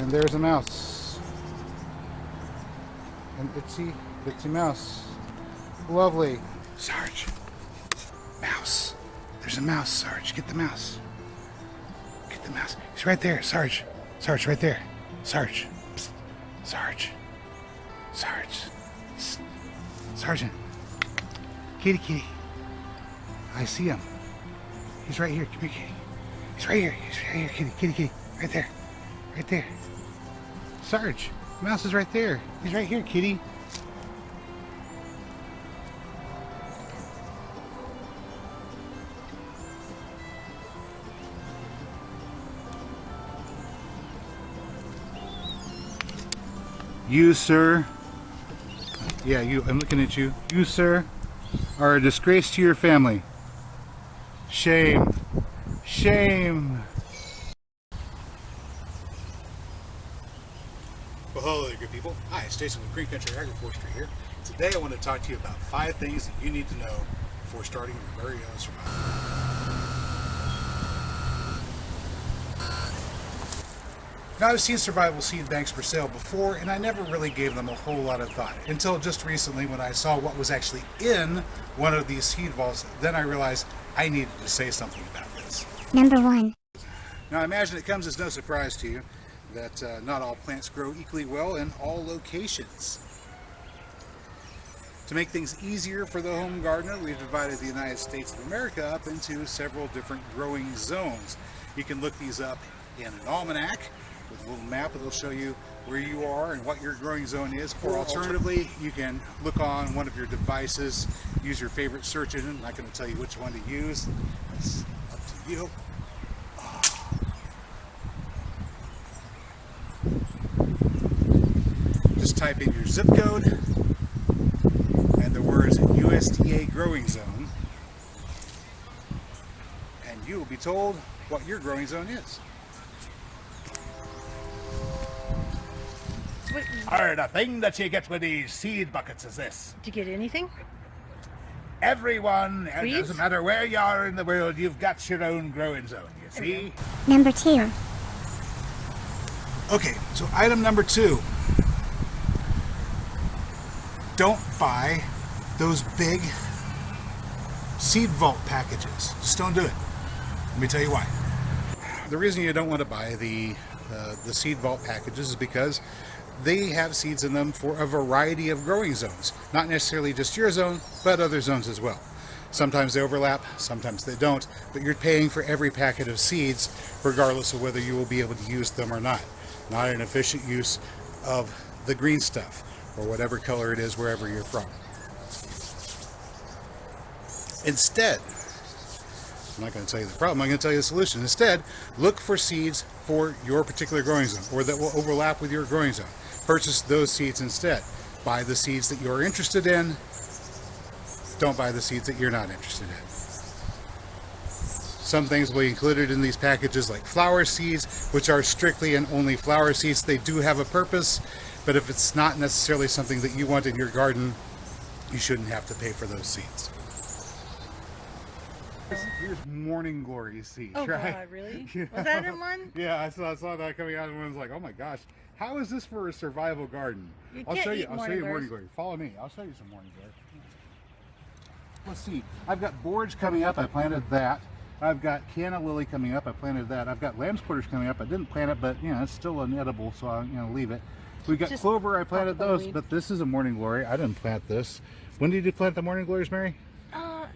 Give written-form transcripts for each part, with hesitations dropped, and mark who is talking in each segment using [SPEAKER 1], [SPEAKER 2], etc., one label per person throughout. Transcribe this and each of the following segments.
[SPEAKER 1] And there's a mouse. An itsy mouse. Lovely. Sarge. Mouse. There's a mouse, Sarge. Get the mouse. Get the mouse. He's right there, Sarge. Sarge, right there. Sarge. Psst. Sarge. Sarge. Psst. Sergeant. Kitty, kitty. I see him. He's right here. Come here, kitty. He's right here. He's right here, kitty, kitty, kitty. Right there. Right there. Sarge. The mouse is right there. He's right here, kitty. You, sir. Yeah, you. I'm looking at you. You, sir, are a disgrace to your family. Shame. Shame. Well, hello there, good people. Hi, it's Jason with Green Country Agroforestry here. Today I want to talk to you about 5 things that you need to know before starting your very own survival. Now, I've seen survival seed banks for sale before, and I never really gave them a whole lot of thought until just recently when I saw what was actually in one of these seed vaults. Then I realized I needed to say something about this.
[SPEAKER 2] Number 1.
[SPEAKER 1] Now, I imagine it comes as no surprise to you that not all plants grow equally well in all locations. To make things easier for the home gardener, we've divided the United States of America up into several different growing zones. You can look these up in an almanac with a little map that'll show you where you are and what your growing zone is, or alternatively you can look on one of your devices, use your favorite search engine. I'm not going to tell you which one to use, it's up to you. Just type in your zip code and the words USDA growing zone, and you will be told what your growing zone is.
[SPEAKER 3] The thing that you get with these seed buckets is this.
[SPEAKER 4] Did you get anything?
[SPEAKER 3] Everyone, it
[SPEAKER 4] Weeds?
[SPEAKER 3] doesn't matter where you are in the world, you've got your own growing zone, you see?
[SPEAKER 2] Number 2.
[SPEAKER 1] Okay, so item number 2. Don't buy those big seed vault packages. Just don't do it. Let me tell you why. The reason you don't want to buy the seed vault packages is because they have seeds in them for a variety of growing zones. Not necessarily just your zone, but other zones as well. Sometimes they overlap, sometimes they don't, but you're paying for every packet of seeds regardless of whether you will be able to use them or not. Not an efficient use of the green stuff, or whatever color it is wherever you're from. Instead, I'm not going to tell you the problem, I'm going to tell you the solution. Instead, look for seeds for your particular growing zone, or that will overlap with your growing zone. Purchase those seeds instead. Buy the seeds that you're interested in. Don't buy the seeds that you're not interested in. Some things will be included in these packages, like flower seeds, which are strictly and only flower seeds. They do have a purpose, but if it's not necessarily something that you want in your garden, you shouldn't have to pay for those seeds. Here's morning glory seeds,
[SPEAKER 4] Oh
[SPEAKER 1] right?
[SPEAKER 4] God, really?
[SPEAKER 1] Yeah.
[SPEAKER 4] Was that in one?
[SPEAKER 1] Yeah, I saw that coming out, and I was like, "Oh my gosh, how is this for a survival garden?"
[SPEAKER 4] You
[SPEAKER 1] I'll
[SPEAKER 4] can't
[SPEAKER 1] show you.
[SPEAKER 4] eat
[SPEAKER 1] I'll show
[SPEAKER 4] morning
[SPEAKER 1] you morning
[SPEAKER 4] glories.
[SPEAKER 1] glory. Follow me. I'll show you some morning glory. Let's see. I've got borage coming up. I planted that. I've got canna lily coming up. I planted that. I've got lamb's quarters coming up. I didn't plant it, but it's still an edible, so I'm gonna leave it. We got
[SPEAKER 4] Just
[SPEAKER 1] clover. I planted
[SPEAKER 4] pop the
[SPEAKER 1] those,
[SPEAKER 4] weed.
[SPEAKER 1] but this is a morning glory. I didn't plant this. When did you plant the morning glories, Mary?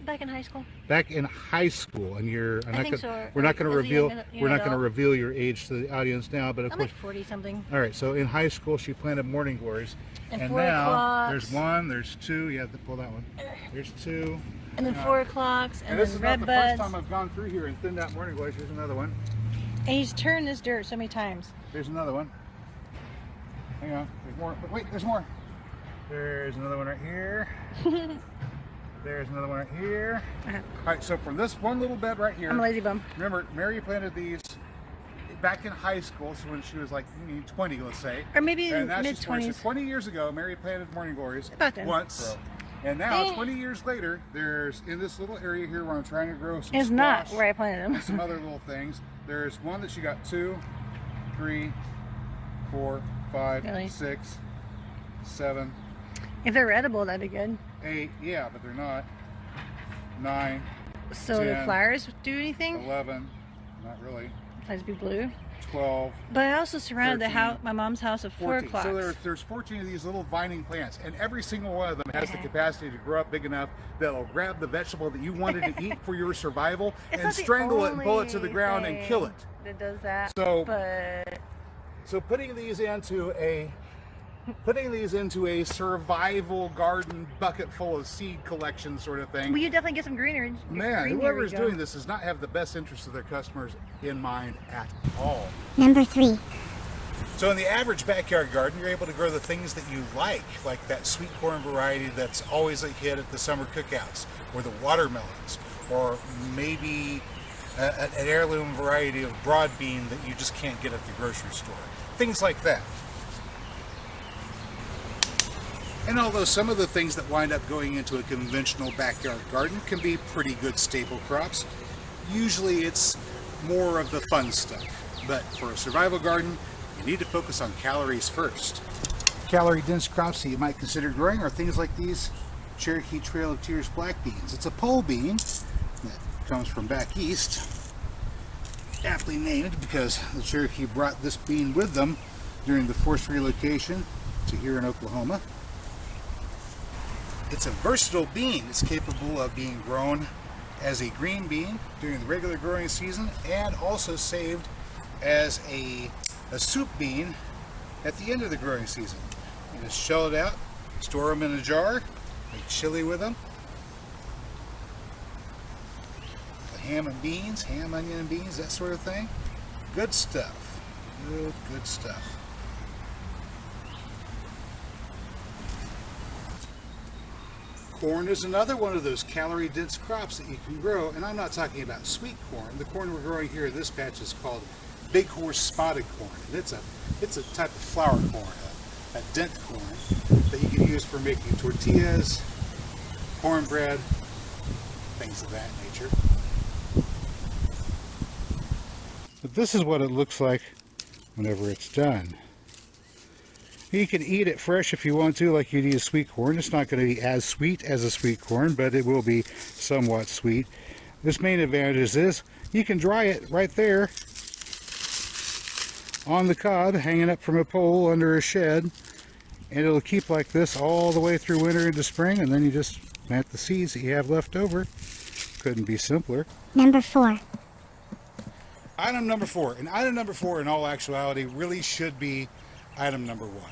[SPEAKER 4] Back in high school.
[SPEAKER 1] Back in high school, and you're.
[SPEAKER 4] I think so.
[SPEAKER 1] We're not going to
[SPEAKER 4] As a
[SPEAKER 1] reveal.
[SPEAKER 4] young
[SPEAKER 1] We're not going to
[SPEAKER 4] adult.
[SPEAKER 1] reveal your age to the audience now, but of
[SPEAKER 4] I'm
[SPEAKER 1] course.
[SPEAKER 4] like 40 something.
[SPEAKER 1] All right. So in high school, she planted morning glories,
[SPEAKER 4] And
[SPEAKER 1] and
[SPEAKER 4] 4
[SPEAKER 1] now
[SPEAKER 4] o'clocks.
[SPEAKER 1] there's 1, there's 2. You have to pull that one. There's 2.
[SPEAKER 4] And then 4 o'clocks, and
[SPEAKER 1] this
[SPEAKER 4] then
[SPEAKER 1] is
[SPEAKER 4] red
[SPEAKER 1] not the first
[SPEAKER 4] buds.
[SPEAKER 1] time I've gone through here and thinned out morning glories. Here's another one.
[SPEAKER 4] And he's turned this dirt so many times.
[SPEAKER 1] There's another one. Hang on. There's more. Wait, there's more. There's another one right here. There's another one right here.
[SPEAKER 4] Uh-huh.
[SPEAKER 1] All right. So from this one little bed right here.
[SPEAKER 4] I'm a lazy bum.
[SPEAKER 1] Remember, Mary planted these back in high school, so when she was like 20, let's say.
[SPEAKER 4] Or maybe in
[SPEAKER 1] And now she's 40. So
[SPEAKER 4] mid-20s.
[SPEAKER 1] 20 years ago, Mary planted morning glories
[SPEAKER 4] About then.
[SPEAKER 1] once. And now,
[SPEAKER 4] Eh.
[SPEAKER 1] 20 years later, there's in this little area here where I'm trying to grow some
[SPEAKER 4] It's not
[SPEAKER 1] squash
[SPEAKER 4] where I planted
[SPEAKER 1] and
[SPEAKER 4] them.
[SPEAKER 1] some other little things. There's one that she got 2, 3, 4, 5,
[SPEAKER 4] Really?
[SPEAKER 1] 6, 7,
[SPEAKER 4] If they're edible, that'd be good.
[SPEAKER 1] 8. Yeah, but they're not. 9,
[SPEAKER 4] So do
[SPEAKER 1] 10,
[SPEAKER 4] flowers do anything?
[SPEAKER 1] 11. Not really.
[SPEAKER 4] Flowers be blue.
[SPEAKER 1] 12.
[SPEAKER 4] But I also surrounded
[SPEAKER 1] 13,
[SPEAKER 4] my mom's house with 4 o'clock.
[SPEAKER 1] So there's 14 of these little vining plants, and every single one of them has the capacity to grow up big enough that will grab the vegetable that you wanted to eat for your survival and strangle it and pull it to the ground and kill it.
[SPEAKER 4] That does that.
[SPEAKER 1] So,
[SPEAKER 4] but
[SPEAKER 1] so putting these into a survival garden bucket full of seed collection sort of thing.
[SPEAKER 4] well, you definitely get some greenery.
[SPEAKER 1] Man, whoever's doing this does not have the best interests of their customers in mind at all.
[SPEAKER 2] Number 3.
[SPEAKER 1] So in the average backyard garden, you're able to grow the things that you like that sweet corn variety that's always a hit at the summer cookouts, or the watermelons, or maybe an heirloom variety of broad bean that you just can't get at the grocery store. Things like that. And although some of the things that wind up going into a conventional backyard garden can be pretty good staple crops, usually it's more of the fun stuff. But for a survival garden, you need to focus on calories first. Calorie-dense crops that you might consider growing are things like these Cherokee Trail of Tears black beans. It's a pole bean that comes from back east, aptly named because the Cherokee brought this bean with them during the forced relocation to here in Oklahoma. It's a versatile bean. It's capable of being grown as a green bean during the regular growing season and also saved as a soup bean at the end of the growing season. You just shell it out, store them in a jar, make chili with them. Ham and beans, ham, onion and beans, that sort of thing. Good stuff. Good stuff. Corn is another one of those calorie-dense crops that you can grow, and I'm not talking about sweet corn. The corn we're growing here in this patch is called Big Horse Spotted Corn, and it's a type of flour corn, a dent corn that you can use for making tortillas, cornbread, things of that nature. But this is what it looks like whenever it's done. You can eat it fresh if you want to, like you'd eat a sweet corn. It's not going to be as sweet as a sweet corn, but it will be somewhat sweet. This main advantage is you can dry it right there on the cob, hanging up from a pole under a shed, and it'll keep like this all the way through winter into spring, and then you just plant the seeds that you have left over. Couldn't be simpler.
[SPEAKER 2] Number 4.
[SPEAKER 1] Item number 4. And item number 4 in all actuality really should be item number 1.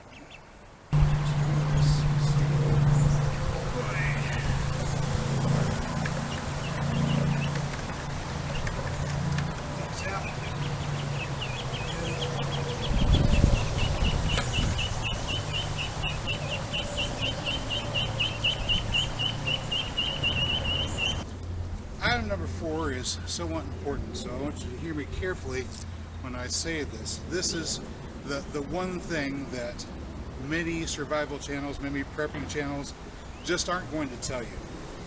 [SPEAKER 1] Item number 4 is somewhat important, so I want you to hear me carefully when I say this. This is the one thing that many survival channels, many prepping channels just aren't going to tell you.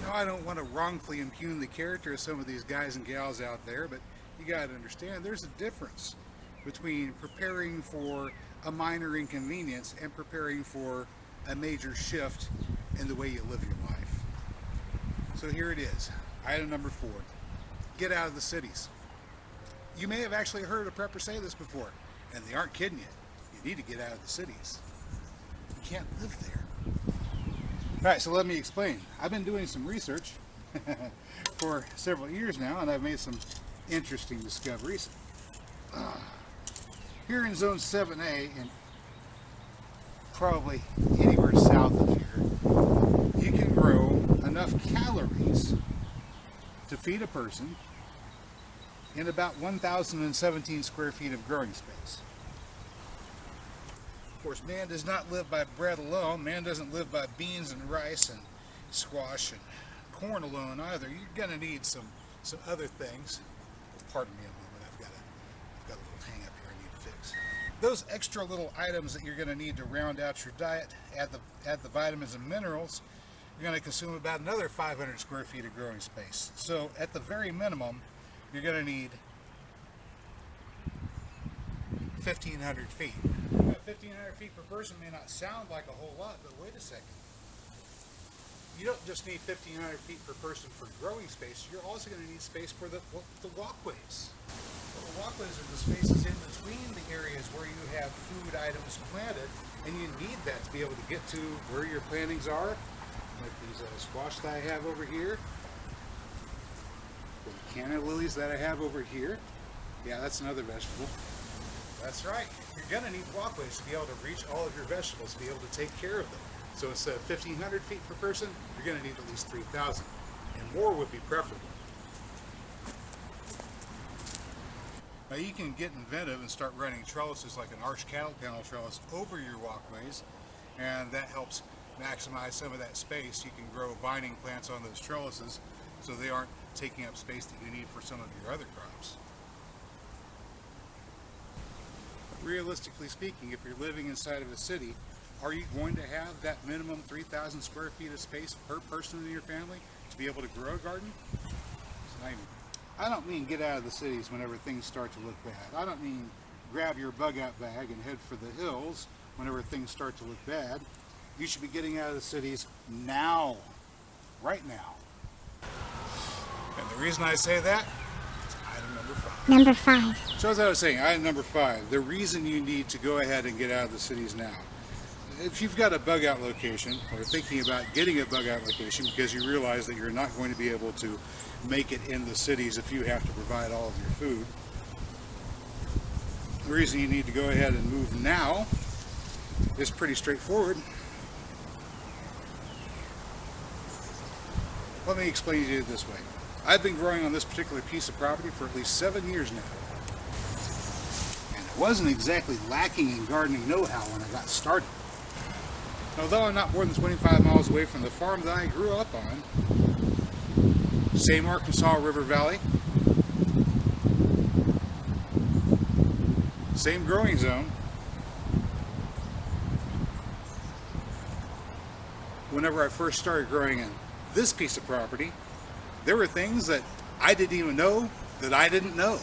[SPEAKER 1] Now, I don't want to wrongfully impugn the character of some of these guys and gals out there, but you got to understand there's a difference between preparing for a minor inconvenience and preparing for a major shift in the way you live your life. So here it is. Item number 4, get out of the cities. You may have actually heard a prepper say this before, and they aren't kidding you. You need to get out of the cities. You can't live there. All right, so let me explain. I've been doing some research for several years now, and I've made some interesting discoveries. Here in Zone 7A, and probably anywhere south of here, you can grow enough calories to feed a person in about 1,017 square feet of growing space. Of course, man does not live by bread alone. Man doesn't live by beans and rice and squash and corn alone either. You're going to need some other things. Pardon me a moment, I've got a little hang up here I need to fix. Those extra little items that you're going to need to round out your diet, add the vitamins and minerals, you're going to consume about another 500 square feet of growing space. So at the very minimum, you're going to need 1,500 feet. 1,500 feet per person may not sound like a whole lot, but wait a second. You don't just need 1,500 feet per person for growing space, you're also going to need space for the walkways. Well, the walkways are the spaces in between the areas where you have food items planted, and you need that to be able to get to where your plantings are, like these squash that I have over here, the canna lilies that I have over here. Yeah, that's another vegetable. That's right. You're going to need walkways to be able to reach all of your vegetables, to be able to take care of them. So instead of 1,500 feet per person, you're going to need at least 3,000. And more would be preferable. Now you can get inventive and start running trellises like an arched cattle panel trellis over your walkways, and that helps maximize some of that space. You can grow vining plants on those trellises so they aren't taking up space that you need for some of your other crops. Realistically speaking, if you're living inside of a city, are you going to have that minimum 3,000 square feet of space per person in your family to be able to grow a garden? I don't mean get out of the cities whenever things start to look bad. I don't mean grab your bug out bag and head for the hills whenever things start to look bad. You should be getting out of the cities now, right now. And the reason I say that is item number 5.
[SPEAKER 2] Number 5.
[SPEAKER 1] So as I was saying, item number 5, the reason you need to go ahead and get out of the cities now. If you've got a bug out location, or thinking about getting a bug out location because you realize that you're not going to be able to make it in the cities if you have to provide all of your food, the reason you need to go ahead and move now is pretty straightforward. Let me explain to you this way. I've been growing on this particular piece of property for at least 7 years now. And it wasn't exactly lacking in gardening know-how when I got started. Although I'm not more than 25 miles away from the farm that I grew up on, same Arkansas River Valley, same growing zone. Whenever I first started growing in this piece of property, there were things that I didn't even know that I didn't know.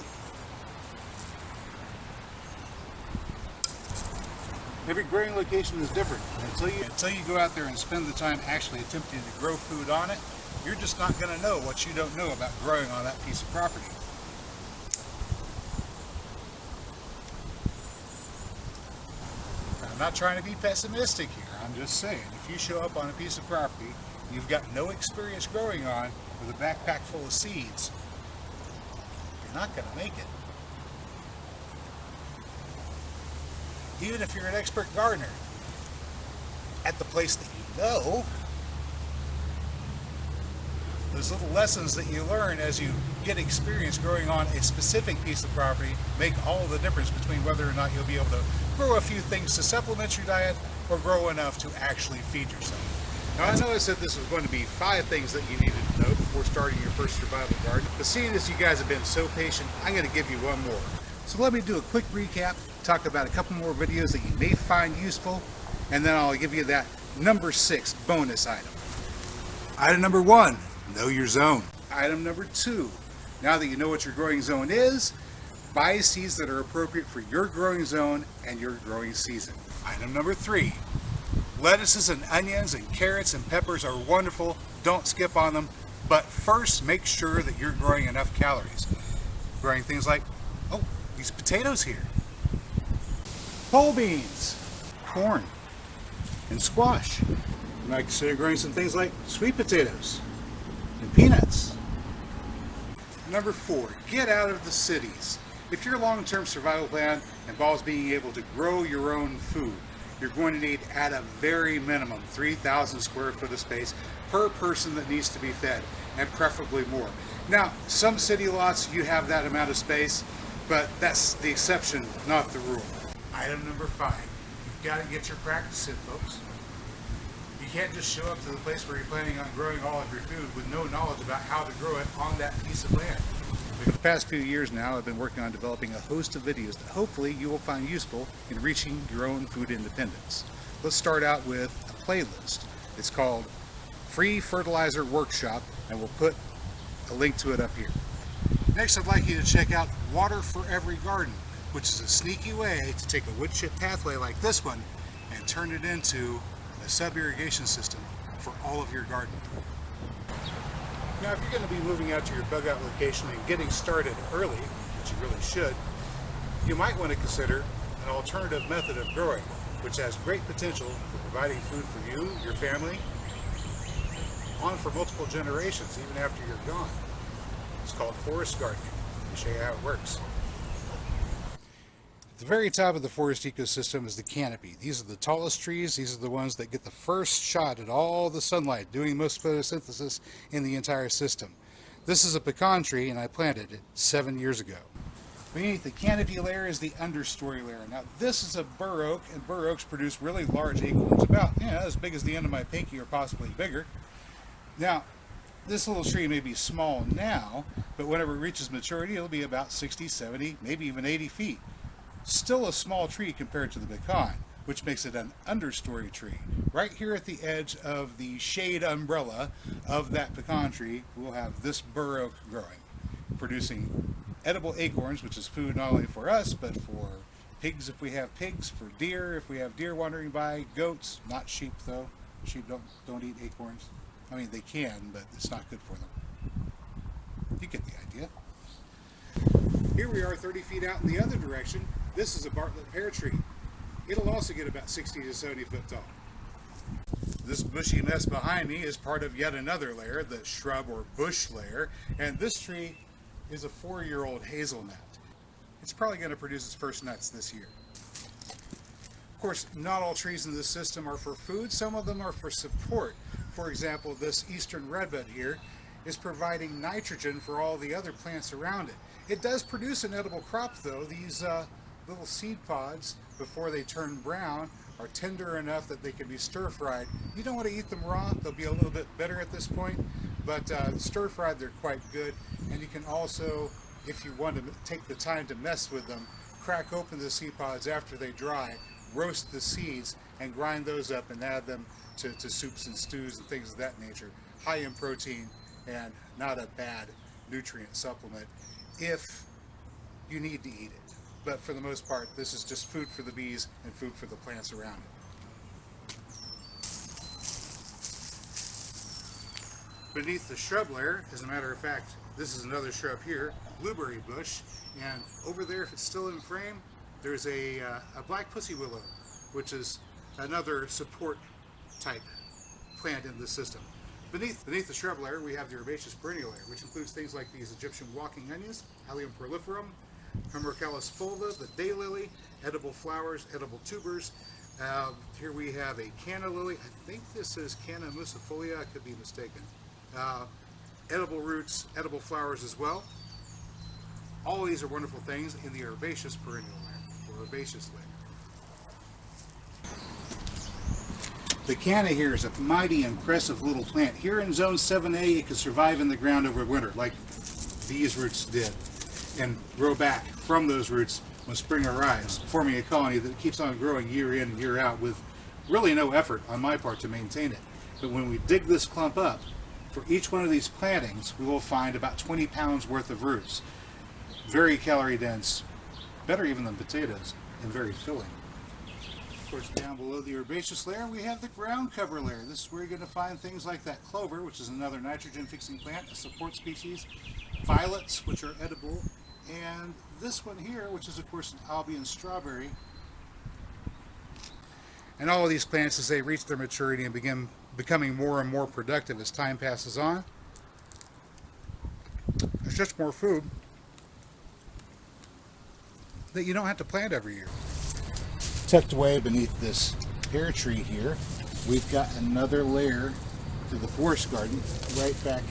[SPEAKER 1] Every growing location is different. Until you go out there and spend the time actually attempting to grow food on it, you're just not going to know what you don't know about growing on that piece of property. I'm not trying to be pessimistic here. I'm just saying, if you show up on a piece of property you've got no experience growing on with a backpack full of seeds, you're not going to make it. Even if you're an expert gardener at the place that you know, those little lessons that you learn as you get experience growing on a specific piece of property make all the difference between whether or not you'll be able to grow a few things to supplement your diet or grow enough to actually feed yourself. Now, I know I said this was going to be 5 things that you needed to know before starting your first survival garden, but seeing as you guys have been so patient, I'm going to give you one more. So let me do a quick recap, talk about a couple more videos that you may find useful, and then I'll give you that number 6 bonus item. Item number 1, know your zone. Item number 2, now that you know what your growing zone is, buy seeds that are appropriate for your growing zone and your growing season. Item number 3, lettuces and onions and carrots and peppers are wonderful, don't skip on them, but first make sure that you're growing enough calories. Growing things like, oh, these potatoes here, pole beans, corn, and squash. You might consider growing some things like sweet potatoes and peanuts. Number 4, get out of the cities. If your long-term survival plan involves being able to grow your own food, you're going to need, at a very minimum, 3,000 square foot of space per person that needs to be fed, and preferably more. Now, some city lots, you have that amount of space, but that's the exception, not the rule. Item number 5, you've got to get your practice in, folks. You can't just show up to the place where you're planning on growing all of your food with no knowledge about how to grow it on that piece of land. For the past few years now, I've been working on developing a host of videos that hopefully you will find useful in reaching your own food independence. Let's start out with a playlist. It's called Free Fertilizer Workshop, and we'll put a link to it up here. Next, I'd like you to check out Water for Every Garden, which is a sneaky way to take a wood chip pathway like this one and turn it into a sub-irrigation system for all of your garden. Now, if you're going to be moving out to your bug out location and getting started early, which you really should, you might want to consider an alternative method of growing, which has great potential for providing food for you, your family, on for multiple generations, even after you're gone. It's called forest gardening. Let me show you how it works. At the very top of the forest ecosystem is the canopy. These are the tallest trees. These are the ones that get the first shot at all the sunlight, doing most photosynthesis in the entire system. This is a pecan tree, and I planted it 7 years ago. Beneath the canopy layer is the understory layer. Now, this is a bur oak, and bur oaks produce really large acorns, about as big as the end of my pinky or possibly bigger. Now, this little tree may be small now, but whenever it reaches maturity, it'll be about 60, 70, maybe even 80 feet. Still a small tree compared to the pecan, which makes it an understory tree. Right here at the edge of the shade umbrella of that pecan tree, we'll have this bur oak growing, producing edible acorns, which is food not only for us, but for pigs if we have pigs, for deer if we have deer wandering by, goats, not sheep though. Sheep don't eat acorns. I mean, they can, but it's not good for them. You get the idea. Here we are 30 feet out in the other direction. This is a Bartlett pear tree. It'll also get about 60 to 70 foot tall. This bushy mess behind me is part of yet another layer, the shrub or bush layer, and this tree is a 4-year-old hazelnut. It's probably going to produce its first nuts this year. Of course, not all trees in this system are for food. Some of them are for support. For example, this eastern redbud here is providing nitrogen for all the other plants around it. It does produce an edible crop though. These little seed pods, before they turn brown, are tender enough that they can be stir-fried. You don't want to eat them raw. They'll be a little bit bitter at this point, but stir-fried they're quite good. And you can also, if you want to take the time to mess with them, crack open the seed pods after they dry, roast the seeds, and grind those up and add them to soups and stews and things of that nature. High in protein and not a bad nutrient supplement if you need to eat it. But for the most part, this is just food for the bees and food for the plants around it. Beneath the shrub layer, as a matter of fact, this is another shrub here, blueberry bush, and over there, if it's still in frame, there's a black pussy willow, which is another support type plant in the system. Beneath the shrub layer, we have the herbaceous perennial layer, which includes things like these Egyptian walking onions, Allium proliferum, Humerocallis fulva, the daylily, edible flowers, edible tubers. Here we have a canna lily. I think this is Canna musifolia, I could be mistaken. Edible roots, edible flowers as well. All of these are wonderful things in the herbaceous perennial layer, or herbaceous layer. The canna here is a mighty impressive little plant. Here in zone 7A, it can survive in the ground over winter, like these roots did, and grow back from those roots when spring arrives, forming a colony that keeps on growing year in and year out with really no effort on my part to maintain it. But when we dig this clump up, for each one of these plantings, we will find about 20 pounds worth of roots. Very calorie dense, better even than potatoes, and very filling. Of course, down below the herbaceous layer, we have the ground cover layer. This is where you're going to find things like that clover, which is another nitrogen-fixing plant, a support species, violets, which are edible, and this one here, which is, of course, an Albion strawberry. And all of these plants, as they reach their maturity and begin becoming more and more productive as time passes on, there's just more food that you don't have to plant every year. Tucked away beneath this pear tree here, we've got another layer to the forest garden right back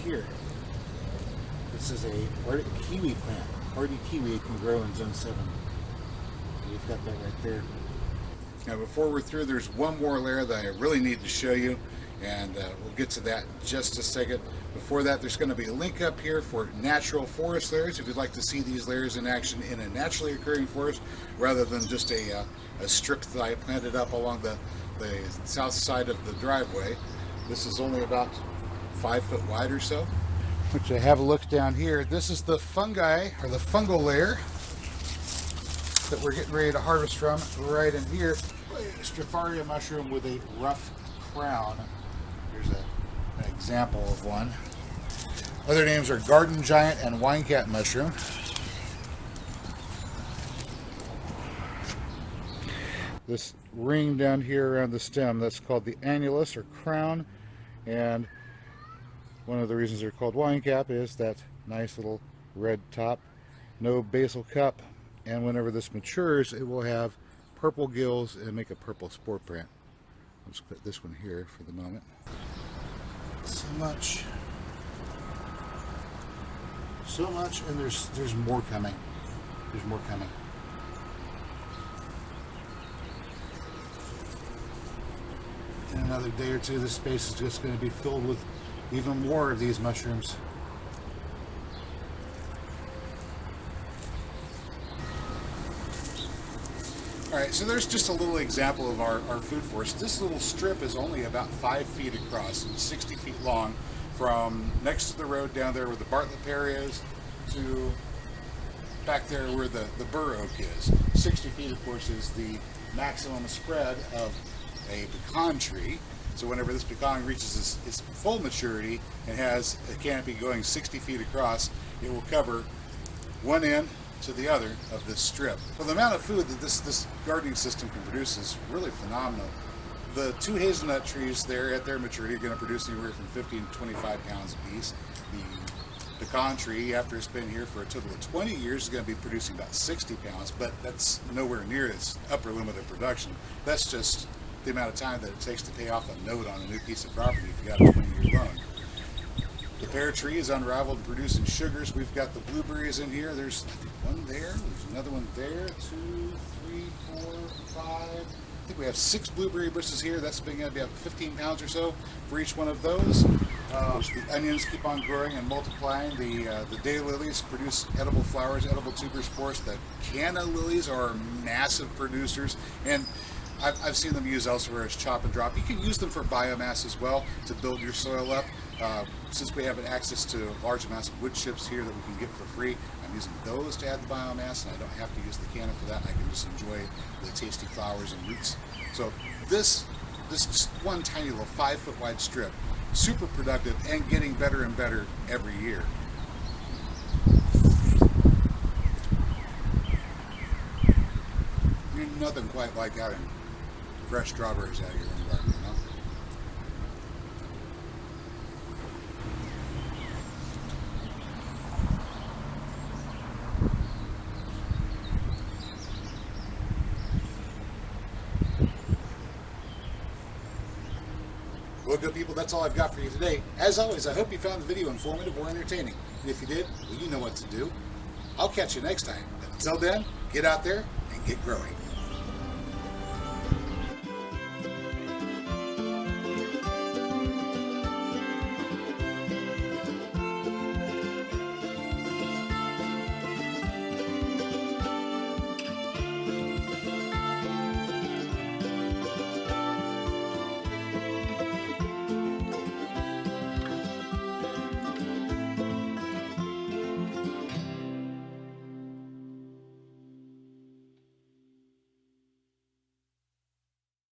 [SPEAKER 1] here. This is a Arctic kiwi plant. Arctic kiwi can grow in zone 7. We've got that right there. Now before we're through, there's one more layer that I really need to show you, and we'll get to that in just a second. Before that, there's going to be a link up here for natural forest layers if you'd like to see these layers in action in a naturally occurring forest rather than just a strip that I planted up along the south side of the driveway. This is only about 5 foot wide or so. Which I have a look down here. This is the fungi, or the fungal layer. that we're getting ready to harvest from right in here. Stropharia mushroom with a rough crown. Here's an example of one. Other names are garden giant and winecat mushroom. This ring down here around the stem, that's called the annulus or crown, and one of the reasons they're called winecap is that nice little red top, no basal cup, and whenever this matures it will have purple gills and make a purple spore print. Let's put this one here for the moment. So much, and there's more coming. There's more coming. In another day or two, this space is just going to be filled with even more of these mushrooms. Alright, so there's just a little example of our food forest. This little strip is only about 5 feet across and 60 feet long, from next to the road down there where the Bartlett pear is to back there where the bur oak is. 60 feet, of course, is the maximum spread of a pecan tree. So whenever this pecan reaches its full maturity and has a canopy going 60 feet across, it will cover one end to the other of this strip. Well, the amount of food that this gardening system can produce is really phenomenal. The 2 hazelnut trees there at their maturity are going to produce anywhere from 50 and 25 pounds a piece. The pecan tree, after it's been here for a total of 20 years, is going to be producing about 60 pounds, but that's nowhere near its upper limit of production. That's just the amount of time that it takes to pay off a note on a new piece of property if you got a 20-year loan. The pear tree is unraveled and producing sugars. We've got the blueberries in here. There's one there. There's another one there. 2, 3, 4, 5. I think we have 6 blueberry bushes here. That's going to be about 15 pounds or so for each one of those. The onions keep on growing and multiplying. The daylilies produce edible flowers, edible tubers for us. The canna lilies are massive producers, and I've seen them used elsewhere as chop and drop. You can use them for biomass as well to build your soil up. Since we have access to large amounts of wood chips here that we can get for free, I'm using those to add the biomass, and I don't have to use the canna for that. I can just enjoy the tasty flowers and roots. So this just one tiny little 5-foot wide strip, super productive and getting better and better every year. There's nothing quite like having fresh strawberries out of your own garden, you know? Well, good people, that's all I've got for you today. As always, I hope you found the video informative or entertaining. And if you did, well, you know what to do. I'll catch you next time. Until then, get out there and get growing.